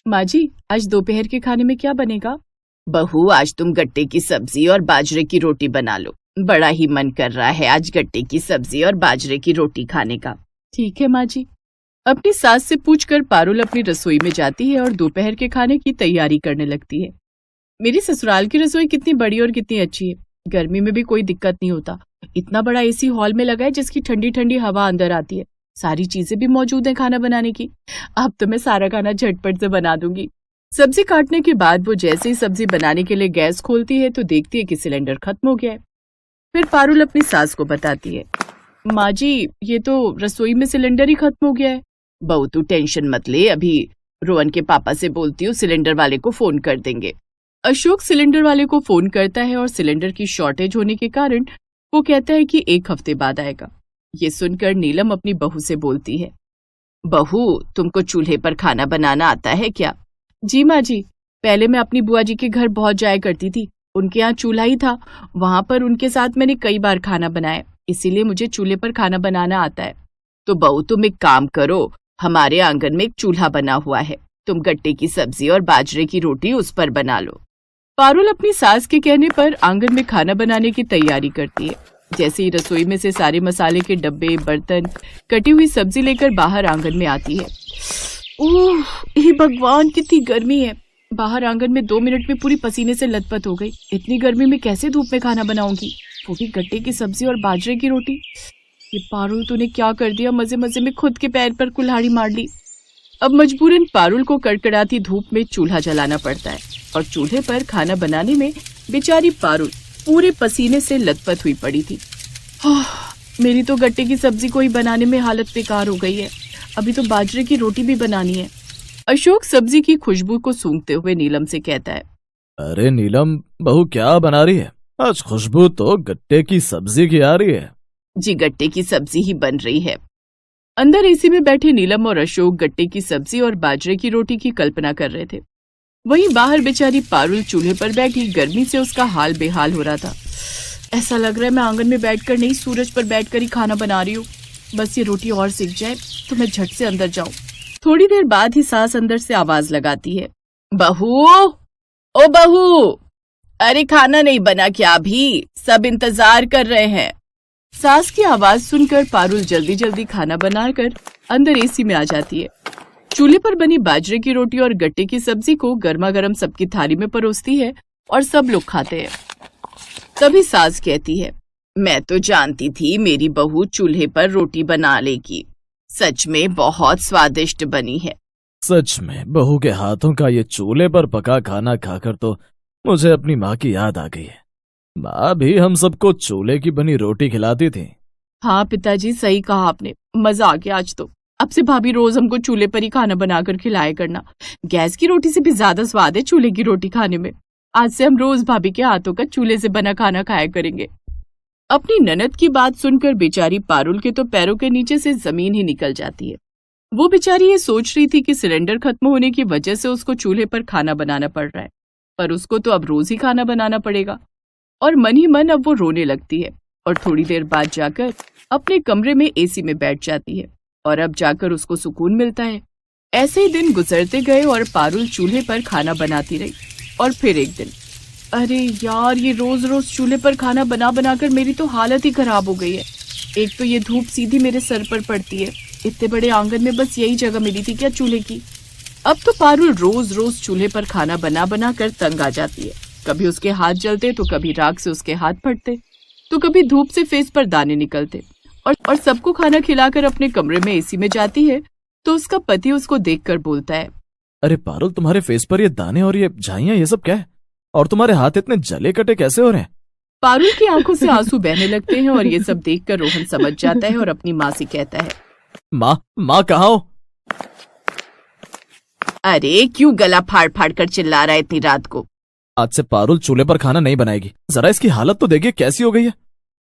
माँ जी, आज दोपहर के खाने में क्या बनेगा? बहू, आज तुम गट्टे की सब्जी और बाजरे की रोटी बना लो। बड़ा ही मन कर रहा है आज गट्टे की सब्जी और बाजरे की रोटी खाने का। ठीक है माँ जी। अपनी सास से पूछकर पारुल अपनी रसोई में जाती है और दोपहर के खाने की तैयारी करने लगती है। मेरी ससुराल की रसोई कितनी बड़ी और कितनी अच्छी है। गर्मी में भी कोई दिक्कत नहीं होता। इतना बड़ा एसी हॉल में लगा है जिसकी ठंडी ठंडी हवा अंदर आती है। सारी चीजें भी मौजूद हैं खाना बनाने की। अब तो मैं सारा खाना झटपट से बना दूंगी। सब्जी काटने के बाद वो जैसे ही सब्जी बनाने के लिए गैस खोलती है तो देखती है कि सिलेंडर खत्म हो गया है। फिर पारुल अपनी सास को बताती है, माँ जी, ये तो रसोई में सिलेंडर ही खत्म हो गया है। बहू, तू टेंशन मत ले, अभी रोहन के पापा से बोलती हूँ, सिलेंडर वाले को फोन कर देंगे। अशोक सिलेंडर वाले को फोन करता है और सिलेंडर की शॉर्टेज होने के कारण वो कहता है कि 1 हफ्ते बाद आएगा। ये सुनकर नीलम अपनी बहू से बोलती है, बहू, तुमको चूल्हे पर खाना बनाना आता है क्या? जी माँ जी, पहले मैं अपनी बुआ जी के घर बहुत जाया करती थी। उनके यहाँ चूल्हा ही था। वहां पर उनके साथ मैंने कई बार खाना बनाया, इसीलिए मुझे चूल्हे पर खाना बनाना आता है। तो बहू, तुम एक काम करो, हमारे आंगन में एक चूल्हा बना हुआ है, तुम गट्टे की सब्जी और बाजरे की रोटी उस पर बना लो। पारुल अपनी सास के कहने पर आंगन में खाना बनाने की तैयारी करती है। जैसे ही रसोई में से सारे मसाले के डब्बे, बर्तन, कटी हुई सब्जी लेकर बाहर आंगन में आती है। ओह, हे भगवान, कितनी गर्मी है। बाहर आंगन में 2 मिनट में पूरी पसीने से लथपथ हो गई। इतनी गर्मी में कैसे धूप में खाना बनाऊंगी, वो भी गट्टे की सब्जी और बाजरे की रोटी। ये पारुल, तूने क्या कर दिया? मजे मजे में खुद के पैर पर कुल्हाड़ी मार ली। अब मजबूरन पारुल को कड़कड़ाती धूप में चूल्हा जलाना पड़ता है और चूल्हे पर खाना बनाने में बेचारी पारुल पूरे पसीने से लथपथ हुई पड़ी थी। मेरी तो गट्टे की सब्जी को ही बनाने में हालत बेकार हो गई है। अभी तो बाजरे की रोटी भी बनानी है। अशोक सब्जी की खुशबू को सूंघते हुए नीलम से कहता है, अरे नीलम, बहू क्या बना रही है? आज खुशबू तो गट्टे की सब्जी की आ रही है। जी, गट्टे की सब्जी ही बन रही है। अंदर एसी में बैठे नीलम और अशोक गट्टे की सब्जी और बाजरे की रोटी की कल्पना कर रहे थे। वहीं बाहर बेचारी पारुल चूल्हे पर बैठी गर्मी से उसका हाल बेहाल हो रहा था। ऐसा लग रहा है मैं आंगन में बैठकर नहीं, सूरज पर बैठकर ही खाना बना रही हूँ। बस ये रोटी और सिक जाए तो मैं झट से अंदर जाऊं। थोड़ी देर बाद ही सास अंदर से आवाज लगाती है, बहू, ओ बहू, अरे खाना नहीं बना क्या? अभी सब इंतजार कर रहे हैं। सास की आवाज सुनकर पारुल जल्दी जल्दी खाना बनाकर अंदर एसी में आ जाती है। चूल्हे पर बनी बाजरे की रोटी और गट्टे की सब्जी को गर्मा गर्म सबकी थाली में परोसती है और सब लोग खाते हैं। तभी सास कहती है, मैं तो जानती थी मेरी बहू चूल्हे पर रोटी बना लेगी। सच में बहुत स्वादिष्ट बनी है। सच में बहू के हाथों का ये चूल्हे पर पका खाना खाकर तो मुझे अपनी माँ की याद आ गई है। माँ भी हम सबको चूल्हे की बनी रोटी खिलाती थी। हाँ पिताजी, सही कहा आपने। मजा आ गया आज तो। अब से भाभी रोज हमको चूल्हे पर ही खाना बनाकर खिलाया करना। गैस की रोटी से भी ज्यादा स्वाद है चूल्हे की रोटी खाने में। आज से हम रोज भाभी के हाथों का चूल्हे से बना खाना खाया करेंगे। अपनी ननद की बात सुनकर बेचारी पारुल के तो पैरों के नीचे से जमीन ही निकल जाती है। वो बेचारी ये सोच रही थी कि सिलेंडर खत्म होने की वजह से उसको चूल्हे पर खाना बनाना पड़ रहा है, पर उसको तो अब रोज ही खाना बनाना पड़ेगा। और मन ही मन अब वो रोने लगती है और थोड़ी देर बाद जाकर अपने कमरे में एसी में बैठ जाती है और अब जाकर उसको सुकून मिलता है। ऐसे ही दिन गुजरते गए और पारुल चूल्हे पर खाना बनाती रही। और फिर एक दिन, अरे यार, ये रोज रोज चूल्हे पर खाना बना बनाकर मेरी तो हालत ही खराब हो गई है। एक तो ये धूप सीधी मेरे सर पर पड़ती है। इतने बड़े आंगन में बस यही जगह मिली थी क्या चूल्हे की? अब तो पारुल रोज रोज चूल्हे पर खाना बना बना कर तंग आ जाती है। कभी उसके हाथ जलते तो कभी राख से उसके हाथ फटते तो कभी धूप से फेस पर दाने निकलते। और सबको खाना खिलाकर अपने कमरे में एसी में जाती है तो उसका पति उसको देखकर बोलता है, अरे पारुल, तुम्हारे फेस पर ये दाने और ये झाइयां, ये सब क्या है? और तुम्हारे हाथ इतने जले कटे कैसे हो रहे हैं? पारुल की आंखों से आंसू बहने लगते हैं और ये सब देखकर रोहन समझ जाता है और अपनी माँ से कहता है, माँ कहाँ हो? अरे क्यों गला फाड़ फाड़ कर चिल्ला रहा है इतनी रात को? आज से पारुल चूल्हे पर खाना नहीं बनाएगी। जरा इसकी हालत तो देखिए कैसी हो गई है।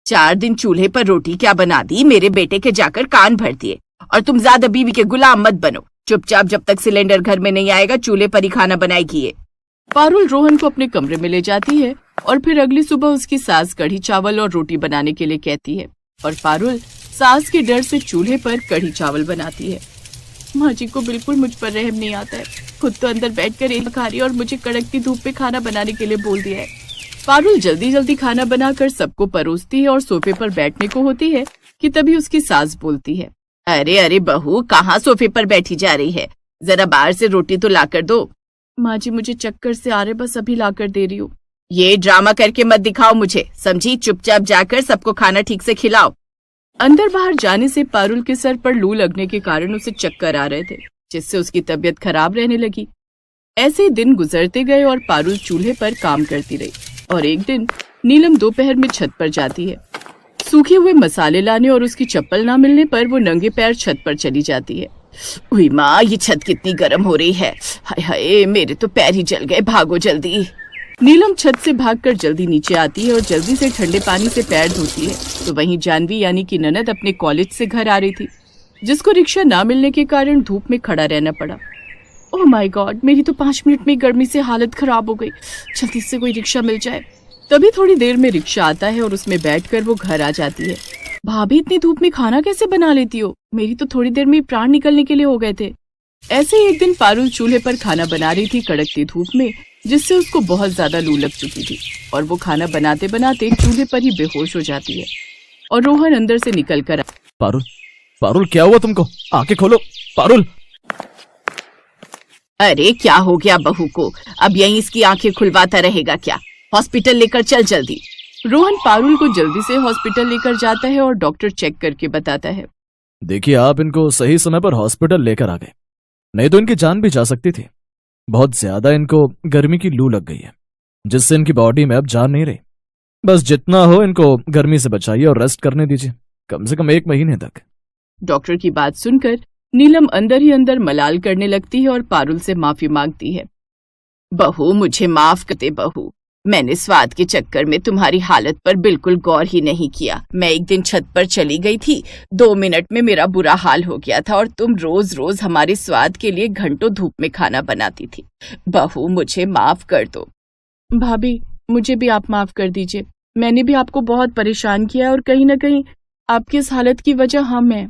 4 दिन चूल्हे पर रोटी क्या बना दी, मेरे बेटे के जाकर कान भर दिए। और तुम ज्यादा बीवी के गुलाम मत बनो। चुपचाप जब तक सिलेंडर घर में नहीं आएगा चूल्हे पर ही खाना बनाएगी ये। पारुल रोहन को अपने कमरे में ले जाती है और फिर अगली सुबह उसकी सास कढ़ी चावल और रोटी बनाने के लिए कहती है और पारुल सास के डर से चूल्हे पर कढ़ी चावल बनाती है। माँ जी को बिल्कुल मुझ पर रहम नहीं आता है। खुद तो अंदर बैठकर एक खा रही है और मुझे कड़कती धूप पे खाना बनाने के लिए बोल दिया है। पारुल जल्दी जल्दी खाना बनाकर सबको परोसती है और सोफे पर बैठने को होती है कि तभी उसकी सास बोलती है, अरे अरे बहू, कहाँ सोफे पर बैठी जा रही है? जरा बाहर से रोटी तो लाकर दो। माँ जी मुझे चक्कर से आ रहे, बस अभी लाकर दे रही हूँ। ये ड्रामा करके मत दिखाओ मुझे, समझी? चुपचाप जाकर सबको खाना ठीक से खिलाओ। अंदर बाहर जाने से पारुल के सर पर लू लगने के कारण उसे चक्कर आ रहे थे, जिससे उसकी तबीयत खराब रहने लगी। ऐसे दिन गुजरते गए और पारुल चूल्हे पर काम करती रही। और एक दिन नीलम दोपहर में छत पर जाती है सूखे हुए मसाले लाने, और उसकी चप्पल ना मिलने पर वो नंगे पैर छत पर चली जाती है। हुई माँ, ये छत कितनी गर्म हो रही है। हाय हाय, मेरे तो पैर ही जल गए, भागो जल्दी। नीलम छत से भागकर जल्दी नीचे आती है और जल्दी से ठंडे पानी से पैर धोती है। तो वहीं जानवी यानी कि ननद अपने कॉलेज से घर आ रही थी, जिसको रिक्शा ना मिलने के कारण धूप में खड़ा रहना पड़ा। ओह माय गॉड, मेरी तो 5 मिनट में गर्मी से हालत खराब हो गई। जल्दी से कोई रिक्शा मिल जाए। तभी थोड़ी देर में रिक्शा आता है और उसमें बैठकर वो घर आ जाती है। भाभी, इतनी धूप में खाना कैसे बना लेती हो? मेरी तो थोड़ी देर में प्राण निकलने के लिए हो गए थे। ऐसे ही एक दिन पारुल चूल्हे पर खाना बना रही थी कड़कती धूप में, जिससे उसको बहुत ज्यादा लू लग चुकी थी और वो खाना बनाते बनाते चूल्हे पर ही बेहोश हो जाती है। और रोहन अंदर से निकल कर पारुल, पारुल क्या हुआ तुमको? आंखें खोलो पारुल। अरे क्या हो गया बहू को? अब यहीं इसकी आंखें खुलवाता रहेगा क्या? हॉस्पिटल लेकर चल जल्दी। रोहन पारुल को जल्दी से हॉस्पिटल लेकर जाता है और डॉक्टर चेक करके बताता है, देखिए, आप इनको सही समय पर हॉस्पिटल लेकर आ गए, नहीं तो इनकी जान भी जा सकती थी। बहुत ज्यादा इनको गर्मी की लू लग गई है, जिससे इनकी बॉडी में अब जान नहीं रही। बस जितना हो इनको गर्मी से बचाइए और रेस्ट करने दीजिए, कम से कम 1 महीने तक। डॉक्टर की बात सुनकर नीलम अंदर ही अंदर मलाल करने लगती है और पारुल से माफी मांगती है। बहू, मुझे माफ करते बहू, मैंने स्वाद के चक्कर में तुम्हारी हालत पर बिल्कुल गौर ही नहीं किया। मैं एक दिन छत पर चली गई थी, 2 मिनट में मेरा बुरा हाल हो गया था और तुम रोज रोज हमारे स्वाद के लिए घंटों धूप में खाना बनाती थी। बहू, मुझे माफ कर दो। भाभी, मुझे भी आप माफ कर दीजिए। मैंने भी आपको बहुत परेशान किया और कहीं न कहीं आपकी इस हालत की वजह हम हैं।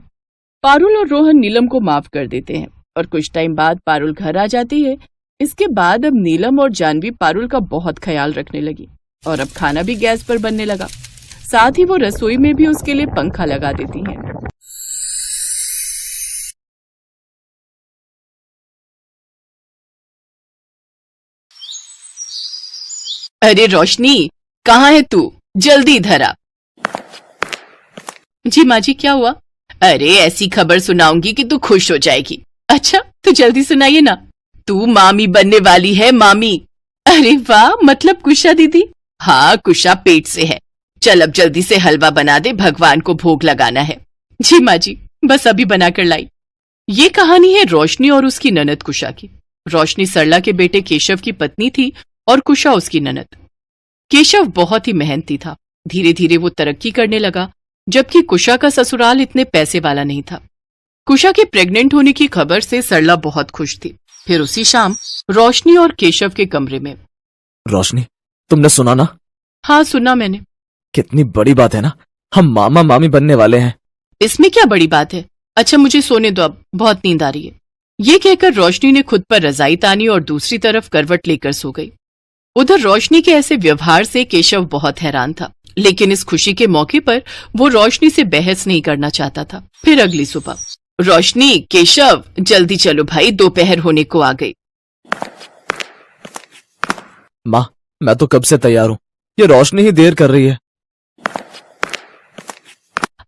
पारुल और रोहन नीलम को माफ कर देते हैं और कुछ टाइम बाद पारुल घर आ जाती है। इसके बाद अब नीलम और जानवी पारुल का बहुत ख्याल रखने लगी और अब खाना भी गैस पर बनने लगा। साथ ही वो रसोई में भी उसके लिए पंखा लगा देती हैं। अरे रोशनी, कहाँ है तू? जल्दी इधर आ। जी माँ जी, क्या हुआ? अरे ऐसी खबर सुनाऊंगी कि तू खुश हो जाएगी। अच्छा, तो जल्दी सुनाइए ना। तू मामी बनने वाली है, मामी। अरे वाह, मतलब कुशा दीदी? हाँ, कुशा पेट से है। चल अब जल्दी से हलवा बना दे, भगवान को भोग लगाना है। जी माँ जी, बस अभी बनाकर लाई। ये कहानी है रोशनी और उसकी ननद कुशा की। रोशनी सरला के बेटे केशव की पत्नी थी और कुशा उसकी ननद। केशव बहुत ही मेहनती था। धीरे धीरे वो तरक्की करने लगा, जबकि कुशा का ससुराल इतने पैसे वाला नहीं था। कुशा के प्रेग्नेंट होने की खबर से सरला बहुत खुश थी। फिर उसी शाम रोशनी और केशव के कमरे में। रोशनी, तुमने सुना ना? हाँ, सुना मैंने। कितनी बड़ी बात है ना, हम मामा मामी बनने वाले हैं। इसमें क्या बड़ी बात है? अच्छा मुझे सोने दो, अब बहुत नींद आ रही है। ये कहकर रोशनी ने खुद पर रजाई तानी और दूसरी तरफ करवट लेकर सो गई। उधर रोशनी के ऐसे व्यवहार से केशव बहुत हैरान था, लेकिन इस खुशी के मौके पर वो रोशनी से बहस नहीं करना चाहता था। फिर अगली सुबह, रोशनी, केशव, जल्दी चलो भाई, दोपहर होने को आ गई। माँ, मैं तो कब से तैयार हूँ, ये रोशनी ही देर कर रही है।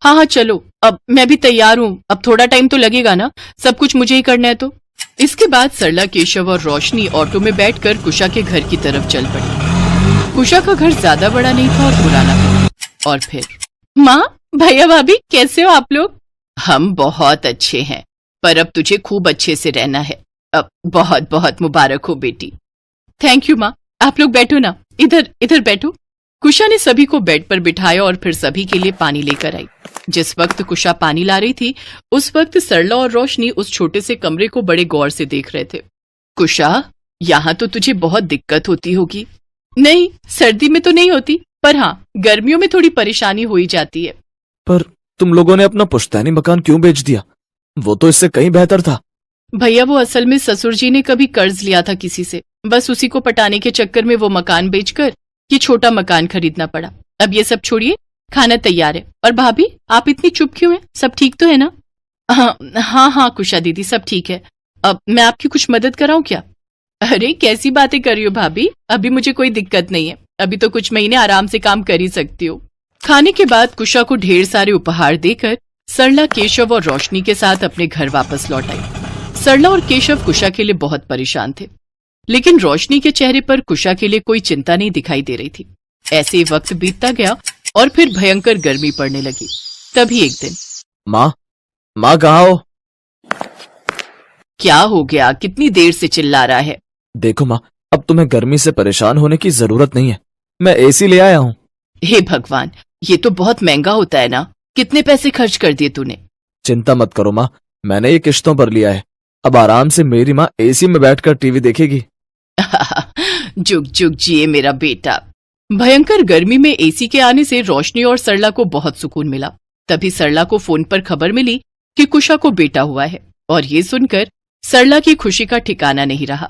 हाँ हाँ चलो, अब मैं भी तैयार हूँ। अब थोड़ा टाइम तो लगेगा ना, सब कुछ मुझे ही करना है तो। इसके बाद सरला, केशव और रोशनी ऑटो में बैठकर कुशा के घर की तरफ चल पड़ी। कुशा का घर ज्यादा बड़ा नहीं था और पुराना था। और फिर, माँ, भैया, भाभी, कैसे हो आप लोग? हम बहुत अच्छे हैं, पर अब तुझे खूब अच्छे से रहना है। अब बहुत बहुत मुबारक हो बेटी। थैंक यू माँ। आप लोग बैठो ना, इधर इधर बैठो। कुशा ने सभी को बेड पर बिठाया और फिर सभी के लिए पानी लेकर आई। जिस वक्त कुशा पानी ला रही थी, उस वक्त सरला और रोशनी उस छोटे से कमरे को बड़े गौर से देख रहे थे। कुशा, यहाँ तो तुझे बहुत दिक्कत होती होगी। नहीं, सर्दी में तो नहीं होती, पर हाँ, गर्मियों में थोड़ी परेशानी हो ही जाती है। पर तुम लोगों ने अपना पुश्तैनी मकान क्यों बेच दिया? वो तो इससे कहीं बेहतर था। भैया वो असल में ससुर जी ने कभी कर्ज लिया था किसी से, बस उसी को पटाने के चक्कर में वो मकान बेचकर ये छोटा मकान खरीदना पड़ा। अब ये सब छोड़िए, खाना तैयार है। और भाभी आप इतनी चुप क्यों हैं? सब ठीक तो है ना? हाँ कुशा दीदी, सब ठीक है। अब मैं आपकी कुछ मदद कराऊं क्या? अरे कैसी बातें कर रही हो भाभी, अभी मुझे कोई दिक्कत नहीं है, अभी तो कुछ महीने आराम से काम कर ही सकती हो। खाने के बाद कुशा को ढेर सारे उपहार देकर सरला, केशव और रोशनी के साथ अपने घर वापस लौट आई। सरला और केशव कुशा के लिए बहुत परेशान थे, लेकिन रोशनी के चेहरे पर कुशा के लिए कोई चिंता नहीं दिखाई दे रही थी। ऐसे ही वक्त बीतता गया और फिर भयंकर गर्मी पड़ने लगी। तभी एक दिन, माँ कहाँ हो? क्या हो गया, कितनी देर से चिल्ला रहा है? देखो माँ, अब तुम्हें गर्मी से परेशान होने की जरूरत नहीं है, मैं एसी ले आया हूँ। हे भगवान, ये तो बहुत महंगा होता है ना, कितने पैसे खर्च कर दिए तूने? चिंता मत करो माँ, मैंने ये किश्तों पर लिया है, अब आराम से मेरी माँ एसी में बैठकर टीवी देखेगी। जुग जुग जिए मेरा बेटा। भयंकर गर्मी में एसी के आने से रोशनी और सरला को बहुत सुकून मिला। तभी सरला को फोन पर खबर मिली कि कुशा को बेटा हुआ है, और ये सुनकर सरला की खुशी का ठिकाना नहीं रहा।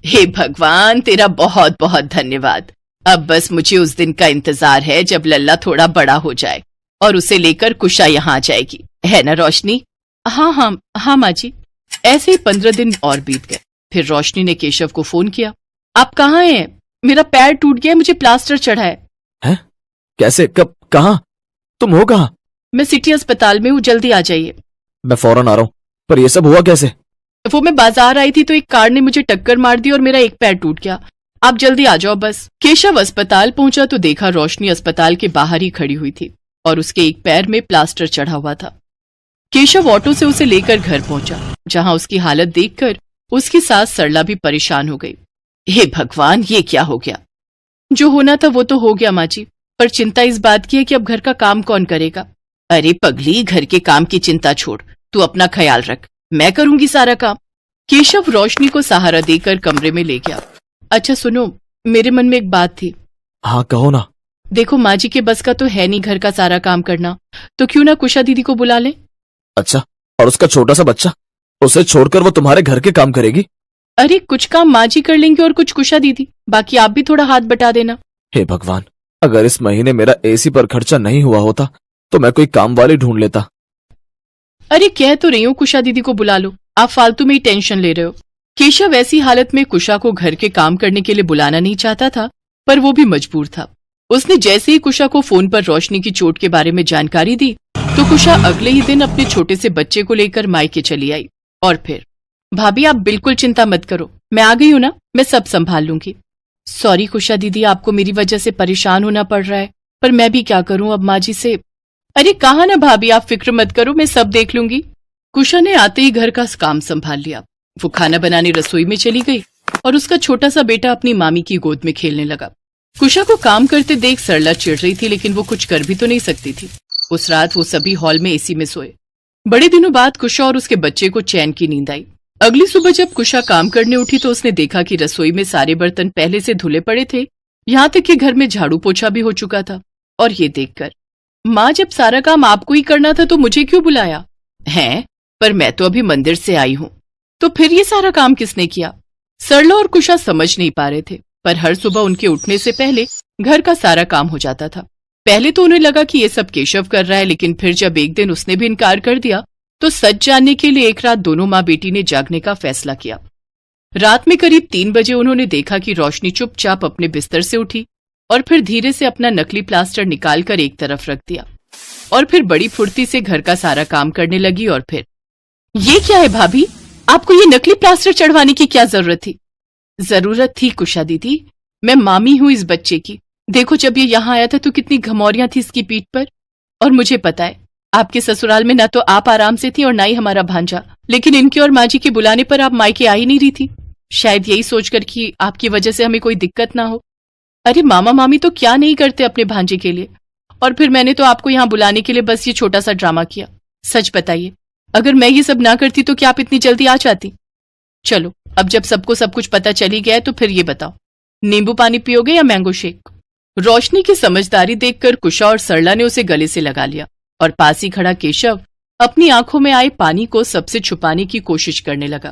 हे भगवान, तेरा बहुत बहुत धन्यवाद। अब बस मुझे उस दिन का इंतजार है जब लल्ला थोड़ा बड़ा हो जाए और उसे लेकर कुशा यहाँ आ जाएगी, है ना रोशनी? हाँ माँ जी। ऐसे ही 15 दिन और बीत गए। फिर रोशनी ने केशव को फोन किया। आप कहाँ हैं? मेरा पैर टूट गया, मुझे प्लास्टर चढ़ा है। हैं? कैसे, कब, कहाँ? तुम हो कहाँ? मैं सिटी अस्पताल में हूँ, जल्दी आ जाइए। मैं फौरन आ रहा हूँ, पर ये सब हुआ कैसे? वो मैं बाजार आई थी तो एक कार ने मुझे टक्कर मार दी और मेरा एक पैर टूट गया। आप जल्दी आ जाओ बस। केशव अस्पताल पहुंचा तो देखा रोशनी अस्पताल के बाहर ही खड़ी हुई थी और उसके एक पैर में प्लास्टर चढ़ा हुआ था। केशव ऑटो से उसे लेकर घर पहुंचा, जहां उसकी हालत देखकर उसकी सास सरला भी परेशान हो गई। हे भगवान, ये क्या हो गया? जो होना था वो तो हो गया माँ जी, पर चिंता इस बात की है कि अब घर का काम कौन करेगा? अरे पगली, घर के काम की चिंता छोड़, तू अपना ख्याल रख, मैं करूंगी सारा काम। केशव रोशनी को सहारा देकर कमरे में ले गया। अच्छा सुनो, मेरे मन में एक बात थी। हाँ कहो ना। देखो, माँ जी के बस का तो है नहीं घर का सारा काम करना, तो क्यों ना कुशा दीदी को बुला लें? अच्छा, और उसका छोटा सा बच्चा, उसे छोड़कर वो तुम्हारे घर के काम करेगी? अरे कुछ काम माँ जी कर लेंगे और कुछ कुशा दीदी, बाकी आप भी थोड़ा हाथ बटा देना। हे भगवान, अगर इस महीने मेरा एसी पर खर्चा नहीं हुआ होता तो मैं कोई काम वाली ढूंढ लेता। अरे कह तो रही हूँ कुशा दीदी को बुला लो, आप फालतू में ही टेंशन ले रहे हो। केशव ऐसी हालत में कुशा को घर के काम करने के लिए बुलाना नहीं चाहता था, पर वो भी मजबूर था। उसने जैसे ही कुशा को फोन पर रोशनी की चोट के बारे में जानकारी दी तो कुशा अगले ही दिन अपने छोटे से बच्चे को लेकर मायके चली आई। और फिर, भाभी आप बिल्कुल चिंता मत करो, मैं आ गई हूं ना, मैं सब संभाल लूंगी। सॉरी कुशा दीदी, आपको मेरी वजह से परेशान होना पड़ रहा है, पर मैं भी क्या करूं अब माँ जी से। अरे कहा ना भाभी, आप फिक्र मत करो, मैं सब देख लूंगी। कुशा ने आते ही घर का काम संभाल लिया। वो खाना बनाने रसोई में चली गई और उसका छोटा सा बेटा अपनी मामी की गोद में खेलने लगा। कुशा को काम करते देख सरला चिढ़ रही थी, लेकिन वो कुछ कर भी तो नहीं सकती थी। उस रात वो सभी हॉल में एसी में सोए। बड़े दिनों बाद कुशा और उसके बच्चे को चैन की नींद आई। अगली सुबह जब कुशा काम करने उठी तो उसने देखा कि रसोई में सारे बर्तन पहले से धुले पड़े थे, यहाँ तक कि घर में झाड़ू पोछा भी हो चुका था। और ये देखकर, माँ जब सारा काम आपको ही करना था तो मुझे क्यों बुलाया है? पर मैं तो अभी मंदिर से आई हूँ, तो फिर ये सारा काम किसने किया? सरला और कुशा समझ नहीं पा रहे थे, पर हर सुबह उनके उठने से पहले घर का सारा काम हो जाता था। पहले तो उन्हें लगा कि ये सब केशव कर रहा है, लेकिन फिर जब एक दिन उसने भी इनकार कर दिया तो सच जानने के लिए एक रात दोनों माँ बेटी ने जागने का फैसला किया। रात में करीब 3 बजे उन्होंने देखा कि रोशनी चुपचाप अपने बिस्तर से उठी और फिर धीरे से अपना नकली प्लास्टर निकालकर एक तरफ रख दिया और फिर बड़ी फुर्ती से घर का सारा काम करने लगी। और फिर, ये क्या है भाभी, आपको ये नकली प्लास्टर चढ़वाने की क्या जरूरत थी? जरूरत थी कुशा दीदी, मैं मामी हूं इस बच्चे की। देखो, जब ये यहाँ आया था तो कितनी घमौरियां थी इसकी पीठ पर। और मुझे पता है, आपके ससुराल में ना तो आप आराम से थी और ना ही हमारा भांजा, लेकिन इनके और माँ जी के बुलाने पर आप मायके आ ही नहीं रही थी, शायद यही सोचकर कि आपकी वजह से हमें कोई दिक्कत ना हो। अरे मामा मामी तो क्या नहीं करते अपने भांजे के लिए, और फिर मैंने तो आपको यहाँ बुलाने के लिए बस ये छोटा सा ड्रामा किया। सच बताइए, अगर मैं ये सब ना करती तो क्या आप इतनी जल्दी आ जाती? चलो, अब जब सबको सब कुछ पता चली गया है तो फिर ये बताओ, नींबू पानी पियोगे या मैंगो शेक? रोशनी की समझदारी देखकर कुशा और सरला ने उसे गले से लगा लिया और पास ही खड़ा केशव अपनी आंखों में आए पानी को सबसे छुपाने की कोशिश करने लगा।